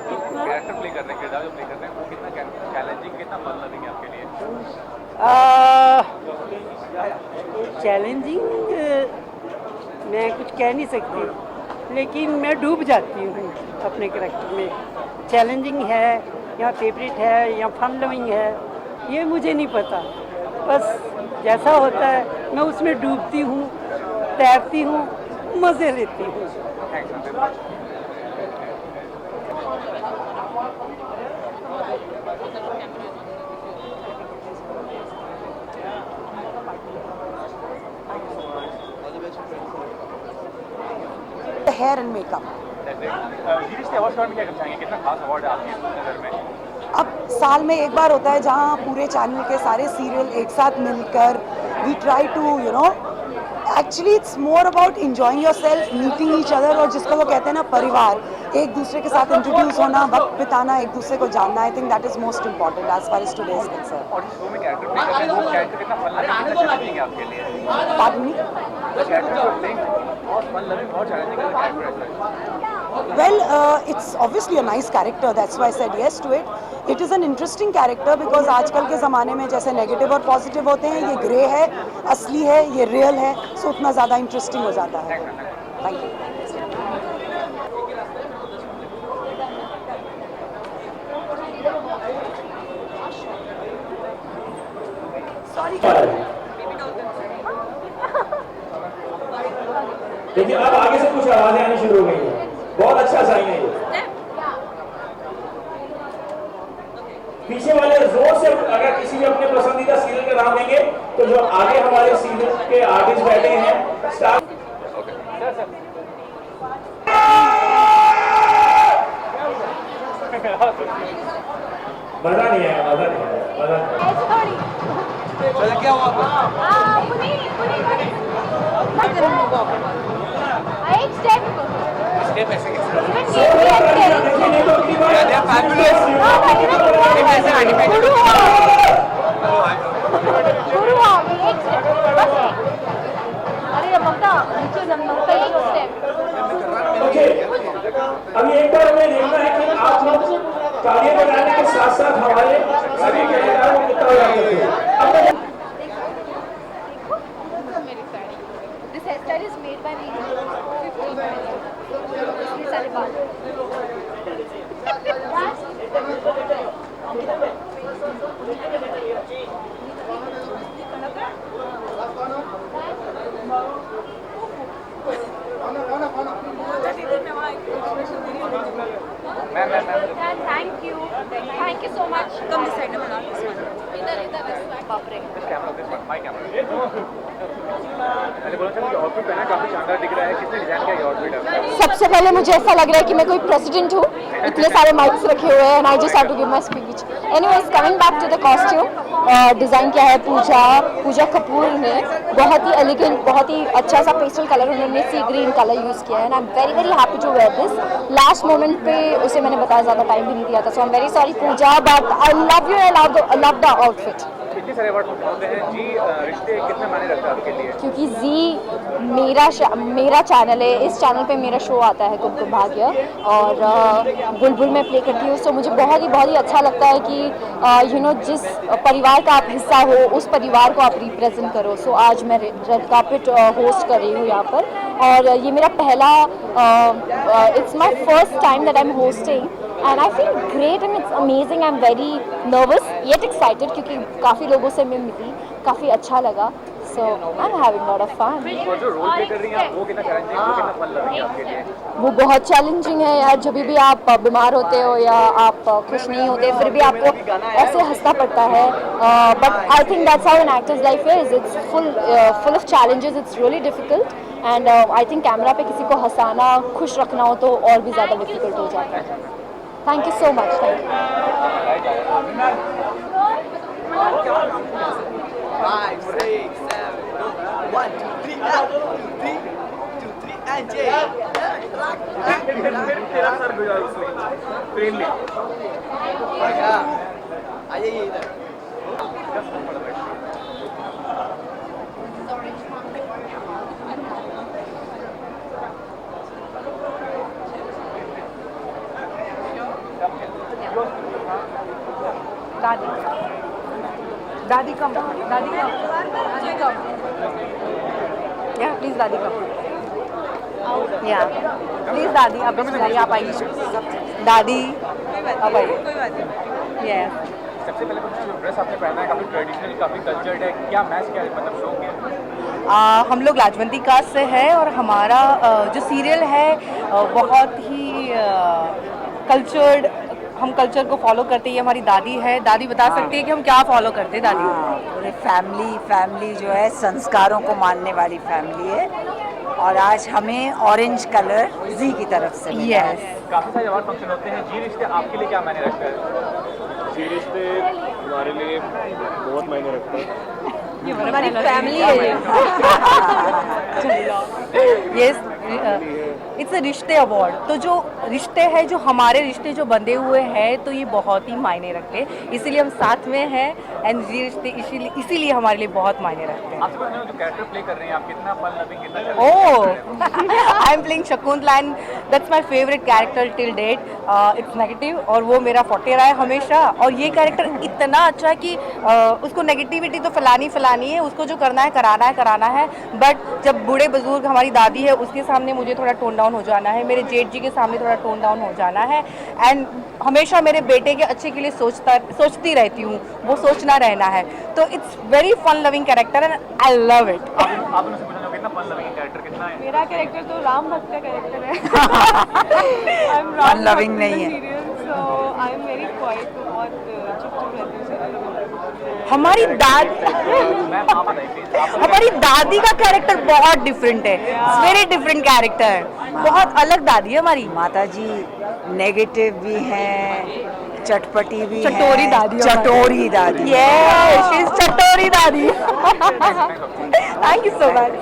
कैरेक्टर प्ले कर रहे हैं, किरदार जो प्ले कर रहे हैं वो कितना चैलेंजिंग, कितना फन लविंग है आपके लिए? चैलेंजिंग मैं कुछ कह नहीं सकती, लेकिन मैं डूब जाती हूँ अपने कैरेक्टर में। चैलेंजिंग है या फेवरेट है या फन लविंग है ये मुझे नहीं पता, बस जैसा होता है मैं उसमें डूबती हूँ, तैरती हूँ, मज़े लेती हूँ। Hair and makeup. अवार्ड में क्या करना चाहेंगे, कितना खास अवार्ड है आपकी नज़र में? अब साल में एक बार होता है जहाँ पूरे चैनल के सारे सीरियल एक साथ मिलकर we try to actually it's more about enjoying yourself, meeting each other, और जिसको वो कहते हैं ना परिवार, एक दूसरे के साथ इंट्रोड्यूस होना, वक्त बिताना, एक दूसरे को जानना। I think that is most important as far as today is concerned. और शो में कैरेक्टर प्ले कर रहे हैं वो कैरेक्टर कितना फन लविंग, कितना चैलेंजिंग है आपके लिए? Pardon me? कैरेक्टर जो प्लेइंग बहुत फन लविंग, बहुत चैलेंजिंग है कैरेक्टर है। Well, it's obviously a nice character. That's why I said yes to it. It is an interesting character because आजकल के ज़माने में जैसे नेगेटिव और पॉजिटिव होते हैं, ये ग्रे है, असली है, ये रियल है, सो उतना ज़्यादा इंटरेस्टिंग हो जाता है। Thank you. देखिए अब आगे से कुछ आवाजें आनी शुरू हो गई है, बहुत अच्छा साइन है ये। पीछे वाले जोर से अगर किसी भी अपने पसंदीदा सीरियल का नाम देंगे तो जो आगे हमारे सीरियल के आर्टिस्ट बैठे हैं स्टार। मजा नहीं आया, मजा नहीं आया, मजा नहीं आया। क्या हुआ? स्टेप ऐसे अभी एक बार हमें देखना है कि आप लोग तालियां बजाने के साथ साथ हमारे सभी कलाकारों को कितना याद करते हैं। This hairstyle is made by me. 15 इसमें सारे बाल। Thank you so much. Come this side, बाप रे। सबसे पहले मुझे ऐसा लग रहा है कि मैं कोई प्रेसिडेंट हूँ, इतने सारे माइक्स रखे हुए हैं and I just have to give my speech. Anyways, coming back to the costume, design किया है पूजा कपूर ने, बहुत ही एलिगेंट, बहुत ही अच्छा सा पेस्टल कलर उन्होंने सी ग्रीन कलर यूज़ किया है and I am very very happy to wear this. Last moment पे उसे मैंने बताया, ज़्यादा टाइम भी नहीं दिया था, so I am very sorry Pooja, but I love you, I love the outfit. इतने सारे अवार्ड होते हैं जी, रिश्ते कितने मायने रखता है आपके लिए? क्योंकि जी मेरा चैनल है, इस चैनल पे मेरा शो आता है कुमकुम भाग्य और बुलबुल में प्ले करती हूँ। सो मुझे बहुत ही अच्छा लगता है कि यू नो जिस परिवार का आप हिस्सा हो उस परिवार को आप रिप्रेजेंट करो। सो आज मैं रेड कार्पेट होस्ट कर रही हूँ यहाँ पर और ये मेरा पहला it's my first time that I am hosting and I feel great and it's amazing. I am very nervous yet excited क्योंकि काफ़ी लोगों से मैं मिली, काफ़ी अच्छा लगा। So I am having lot of fun. और जो रोल प्ले कर रही हैं आप, वो कितना चैलेंजिंग, वो कितना फन लग रहा है आपके लिए? वो बहुत चैलेंजिंग है यार, जब भी आप बीमार होते हो या आप खुश नहीं होते फिर भी आपको ऐसे हंसना पड़ता है। But I think that's how an actors life is, it's full of challenges, it's really difficult and I think camera पे किसी को हंसाना, खुश रखना हो तो और भी ज़्यादा डिफिकल्ट हो जाता है। Thank you so much. Thank you. 5, 6, 7, 1, 2, 3, 2, 3, and J. तेरा सर गुजरा उसमें ट्रेन में। आ जाइए इधर। दादी कम या प्लीज दादी कम या प्लीज दादी आप आप आइए दादी आप आइए। सबसे पहले जो ड्रेस आपने पहना है काफ़ी ट्रेडिशनल, काफ़ी कल्चर्ड है, क्या मैच क्या है, मतलब शो क्या? हम लोग लाजवंती कास्ट से है और हमारा जो सीरियल है बहुत ही कल्चर्ड, हम कल्चर को फॉलो करते हैं। हमारी दादी है, दादी बता सकती है कि हम क्या फॉलो करते हैं। दादी पूरे फैमिली जो है संस्कारों को मानने वाली फैमिली है और आज हमें ऑरेंज कलर जी की तरफ से मिला है। काफ़ी सारे अवार्ड फंक्शन होते हैं, जी रिश्ते आपके लिए क्या मायने रखता है? जी रिश्ते हमारे लिए बहुत मायने रखता है, हमारी फैमिली है ये इट्स अ रिश्ते अवार्ड। तो जो रिश्ते हैं, जो हमारे रिश्ते जो बंधे हुए हैं, तो ये बहुत ही मायने रखते हैं, इसीलिए हम साथ में हैं एंड ये रिश्ते इसीलिए हमारे लिए बहुत मायने रखते हैं। आपसे जो कैरेक्टर प्ले कर रहे हैं आप, कितना फन लविंग, कितना I am playing Shakuntala and that's my favourite character till date. It's negative और वो मेरा फोटे रहा है हमेशा और ये कैरेक्टर इतना अच्छा है कि उसको नेगेटिविटी तो फैलानी है, उसको जो करना है कराना है। बट जब बूढ़े बुजुर्ग हमारी दादी है उसके सामने मुझे थोड़ा टोन डाउन हो जाना है, मेरे जेठ जी के सामने थोड़ा टोन डाउन हो जाना है एंड हमेशा मेरे बेटे के अच्छे के लिए सोचती रहती हूँ, वो सोचना रहना है। तो it's very fun loving character and I love it. आप उनसे पूछना कितना फन लविंग कैरेक्टर कितना है? मेरा कैरेक्टर तो राम भक्त का कैरेक्टर है। फन लविंग नहीं है। आई एम वेरी क्वाइट, बहुत चुप रहती हूँ। हमारी दादी का कैरेक्टर बहुत डिफरेंट है, वेरी डिफरेंट कैरेक्टर है, बहुत अलग दादी है हमारी। माता जी नेगेटिव भी हैं, चटपटी भी हैं, चटोरी दादी, चटोरी दादी। यस, शी इज चटोरी दादी। Thank you so much.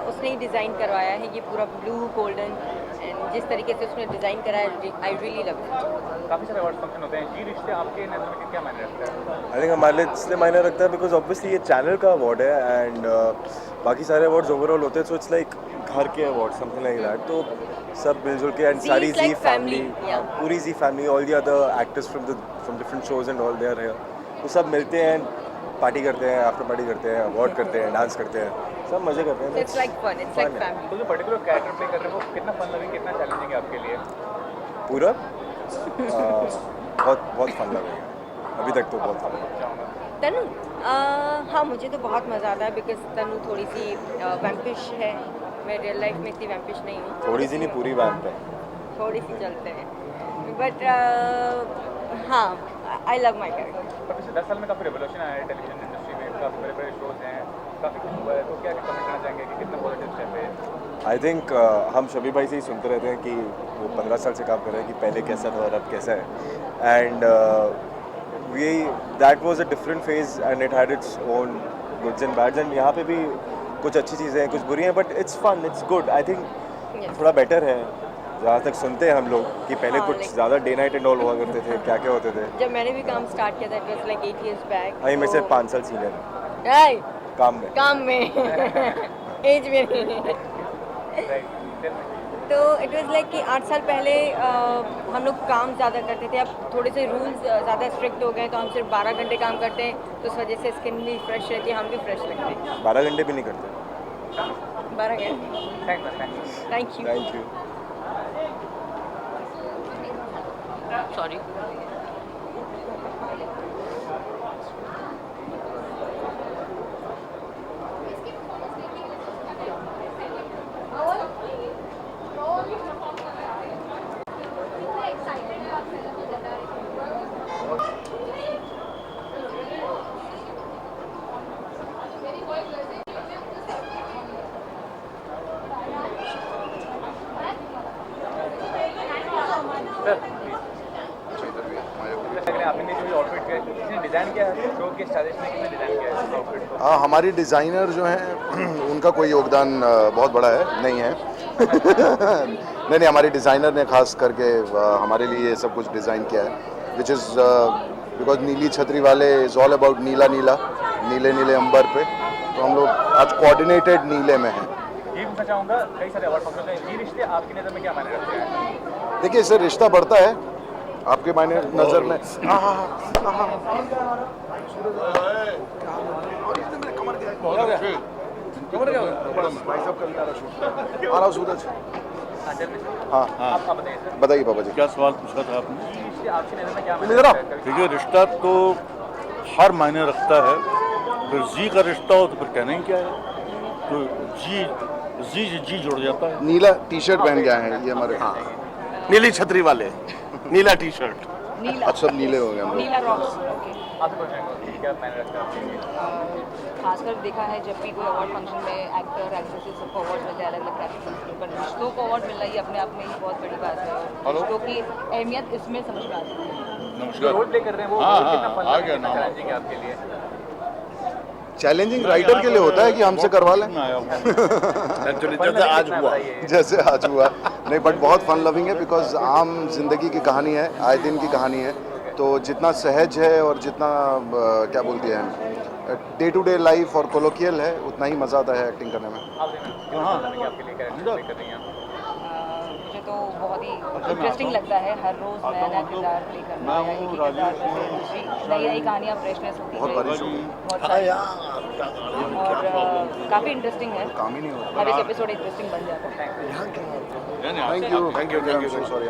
उसने ही डिज़ाइन करवाया है ये पूरा ब्लू गोल्डन एंड जिस तरीके से उसने डिज़ाइन करा है, आई रियली लव इट। काफ़ी सारे अवार्ड फंक्शन होते हैं, ये रिश्ते आपके नज़र में क्या मायने रखता है? आई थिंक हमारे लिए इसलिए मायने रखता है बिकॉज ऑब्वियसली ये चैनल का अवार्ड है एंड बाकी सारे अवार्ड्स ओवरऑल होते हैं, सो इट्स लाइक घर के अवार्ड समथिंग लाइक दैट। तो सब मिलजुल के एंड सारी is like Zee family, family, yeah. पूरी Zee family, all the other actors from different shows and all they are here, तो सब मिलते हैं, पार्टी करते हैं, आफ्टर पार्टी करते हैं, अवार्ड करते हैं, डांस करते हैं, सब मजे करते हैं। It's like fun, it's like family. तो जो पर्टिकुलर कैरेक्टर प्ले कर रहे हैं वो कितना फन लविंग, कितना चैलेंजिंग है आपके लिए? पूरा बहुत फन लग रहा है, अभी तक तो बहुत फन लगा। तनु, हाँ मुझे तो बहुत मज़ा आता है बिकॉज तनु थोड़ी सी वैम्पिश है, मैं रियल लाइफ में इतनी वैम्पिश नहीं हूँ। थोड़ी सी नहीं, पूरी वैम्प है। थोड़ी सी चलते हैं, बट हाँ आई लव माई कैरेक्टर। पर पिछले 10 साल में काफ़ी रेवोल्यूशन आया है टेलीविजन इंडस्ट्री में, काफ़ी बड़े बड़े शोज हैं, काफ़ी कुछ हुआ है, तो क्या कमेंट करना चाहेंगे कि कितना पॉजिटिव स्टेप है? आई थिंक हम शबी भाई से ही सुनते रहते हैं कि वो 15 साल से काम कर रहे हैं कि पहले कैसा था और अब कैसा है, and we that was a different phase and it had its own goods and bads, and यहाँ पे भी कुछ अच्छी चीज़ें हैं, कुछ बुरी हैं, but it's fun, it's good. I think थोड़ा बेटर है जहाँ तक सुनते हैं हम लोग कि पहले हाँ, कुछ ज़्यादा डे नाइट एंड ऑल हुआ करते थे, क्या क्या होते थे। जब मैंने भी काम स्टार्ट किया था, इट वाज लाइक 8 years बैक। आई में से 5 साल सीनियर राइट, काम में एज में नहीं। तो इट वाज लाइक कि 8 साल पहले हम लोग काम ज़्यादा करते थे, अब थोड़े से रूल्स ज़्यादा स्ट्रिक्ट हो गए, तो हम सिर्फ 12 घंटे काम करते हैं, तो उस वजह से स्किन भी फ्रेश रहती है, हम भी फ्रेश लगते हैं। 12 घंटे भी नहीं करते। 12 घंटे। Thank you. सॉरी। हाँ, हमारी डिज़ाइनर जो हैं उनका कोई योगदान बहुत बड़ा है नहीं है नहीं, हमारी डिज़ाइनर ने खास करके हमारे लिए ये सब कुछ डिज़ाइन किया है, विच इज़ बिकॉज नीली छतरी वाले इज़ ऑल अबाउट नीला नीला, नीले नीले अंबर पे, तो हम लोग आज कोऑर्डिनेटेड नीले में हैं। ये पूछना चाहूँगा, कई सारे अवार्ड फंक्शन हैं, ये रिश्ते आपकी नज़र में क्या मायने रखते हैं? देखिए, इससे रिश्ता बढ़ता है, आपके मायने नज़र में। सूरज, हाँ बताइए पापा जी। क्या सवाल पूछा था आपने? आपकी नज़र में क्या मायने रखता है? देखिए, रिश्ता तो हर मायने रखता है, फिर जी का रिश्ता हो तो फिर कहना ही क्या है, तो जी जुड़ जाता है। नीला टी शर्ट पहन के आए हैं ये हमारे, हाँ नीली छतरी वाले, नीला टी शर्ट, अब सब नीले हो गए हम लोग। नीला रॉक्स, ओके। आपको क्या मायने रखता है आपके लिए? खासकर देखा है जब भी कोई अवार्ड फंक्शन में एक्टर एक्ट्रेसेस सबको अवार्ड मिलते हैं, अलग अलग कैटेगरीज के, पर रिश्तों को अवार्ड मिलना ही अपने आप में ही बहुत बड़ी बात है, और रिश्तों की अहमियत इसमें समझ में आती है। जो रोल प्ले कर रहे हैं वो कितना फन है, कितना चैलेंजिंग है आपके लिए? चैलेंजिंग राइटर के लिए होता है कि हमसे करवा लें जैसे आज हुआ नहीं, बट बहुत फन लविंग है, बिकॉज आम जिंदगी की कहानी है, आए दिन की कहानी है, तो जितना सहज है और जितना क्या बोलती है डे टू डे लाइफ और कोलोकियल है, उतना ही मज़ा आता है एक्टिंग करने में। मुझे तो बहुत ही इंटरेस्टिंग लगता है, हर रोज़ नया नया किरदार प्ले करना, या एक ही किरदार से दूसरी नई नई कहानियाँ फ्रेशनेस होती है, बहुत सारी, और काफ़ी इंटरेस्टिंग है, काम ही नहीं होता, हर एक एपिसोड इंटरेस्टिंग बन जाता है। Thank you sorry.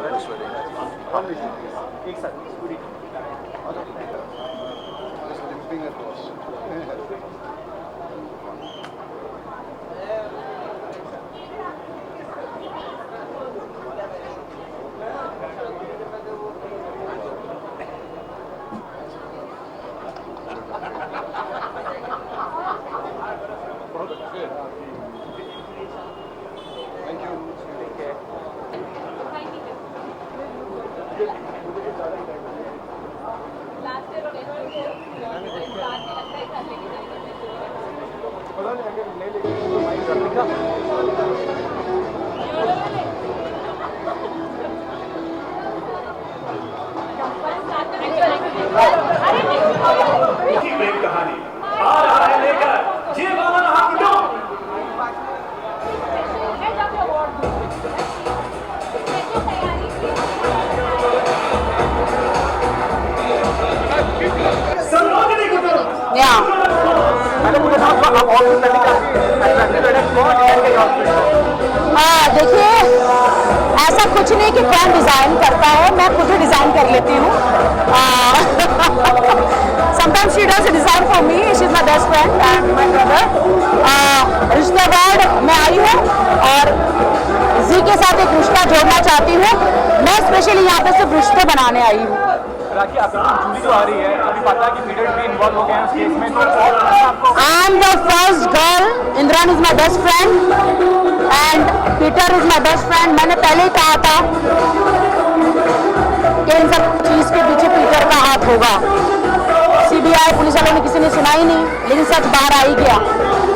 देखिए, ऐसा कुछ नहीं कि कौन डिज़ाइन करता है, मैं खुद ही डिज़ाइन कर लेती हूँ. Sometimes she does a design for me. She's my best friend and my brother. रिश्ते अवार्ड मैं आई हूँ और जी के साथ एक रिश्ता जोड़ना चाहती हूँ. मैं स्पेशली यहाँ पे सिर्फ रिश्ते बनाने आई हूँ. राखी, आपकी जूली जो आ रही है, अभी पता है कि पीटर भी इन्वॉल्व हो गए हैं उस केस में, तो आपको I am the first girl. Indran is my best friend and Peter is my best friend. मैंने पहले ही कहा था कि इन सब चीज़ के पीछे पीटर का हाथ होगा. CBI पुलिस वालों ने किसी ने सुना ही नहीं, लेकिन सच बाहर आ ही गया.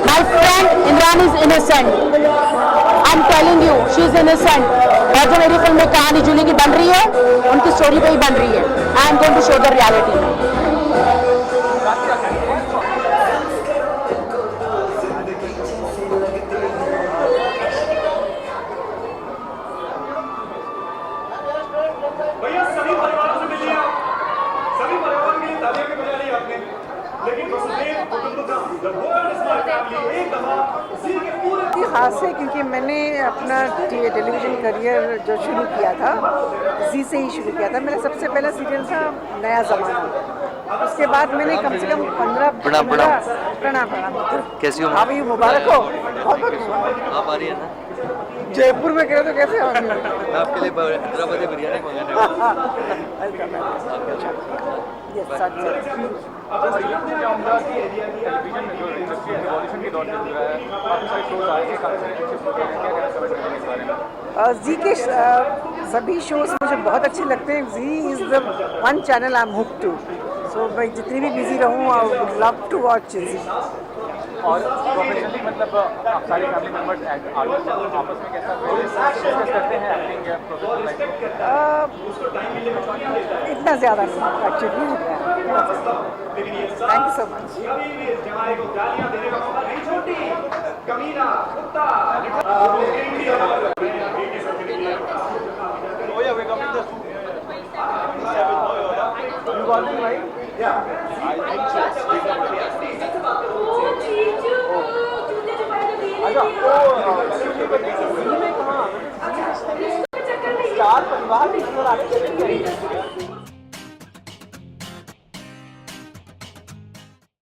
My friend Indran is innocent. I'm telling you, she is innocent. और जो मेरी फिल्म में कहानी जूली की बन रही है, उनकी स्टोरी पे ही बन रही है. I am going to show the reality. भैया सभी परिवारों से मिलिए आप. सभी परिवारों के लिए तालियां भी बजा ली आपने. लेकिन Vasudev कुटुंबकम, the world is my family, एक दफा जी के पूरे खास है क्योंकि मैंने अपना टेलीविज़न करियर जो शुरू किया था जी से ही शुरू किया था. मेरा सबसे पहला सीरियल था नया ज़माना. उसके बाद मैंने कम से कम 15 प्रणाम कैसी हो? आप ये मुबारक हो. बहुत बहुत मुबारक. आप आ रही है ना? जयपुर में गए तो कैसे होंगे? आपके लिए हैदराबादी बिरयानी मंगाने चाहूँगा कि टेलीविजन में जो इंडस्ट्री रिवॉल्यूशन के दौर चल रहा है, काफ़ी सारे शोज आए हैं, काफ़ी सारे अच्छे शोज हैं, क्या कहना चाहेंगे इस बारे में? जी के सभी शोज मुझे बहुत अच्छे लगते हैं. Zee is the one channel I am hook to. So मैं जितनी भी बिजी रहूँ I would love to watch Zee. और प्रोफेशनली मतलब आप सारे फैमिली मेंबर्स आर्टिस्ट आपस में कैसा डिस्कस करते हैं एक्टिंग या प्रोफेशनल लाइफ? इतना ज़्यादा नहीं actually. Thank you so much. अच्छा,